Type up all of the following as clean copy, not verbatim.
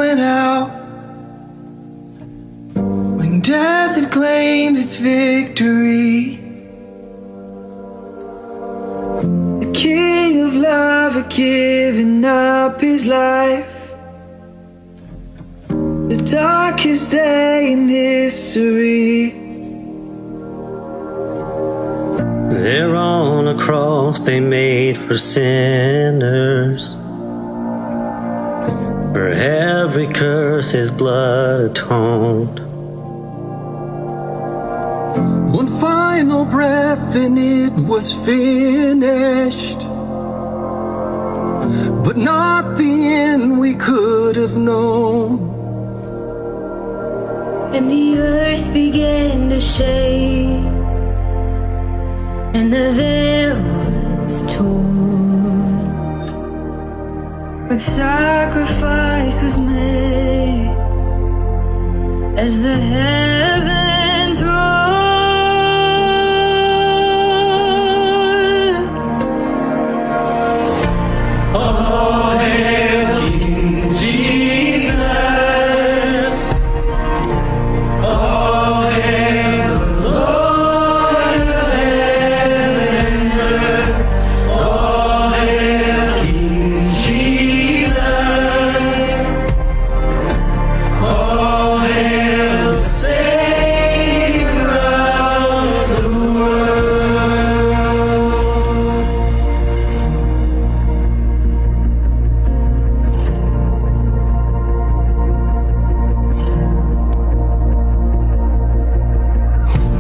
went out, when death had claimed its victory. The King of love had given up his life, the darkest day in history. There on a cross they made for sinners, for every curse his blood atoned. One final breath and it was finished, but not the end we could have known. And the earth began to shake, and the veil was torn. But sacrifice was made as the heavens roared. Oh, hail King Jesus! Oh, hail the Lord of heaven and earth! Oh, hail King Jesus! Oh, hail the Savior of the world!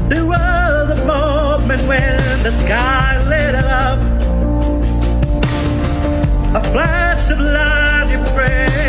There was a moment when the sky lit up, a flash of light you prayed.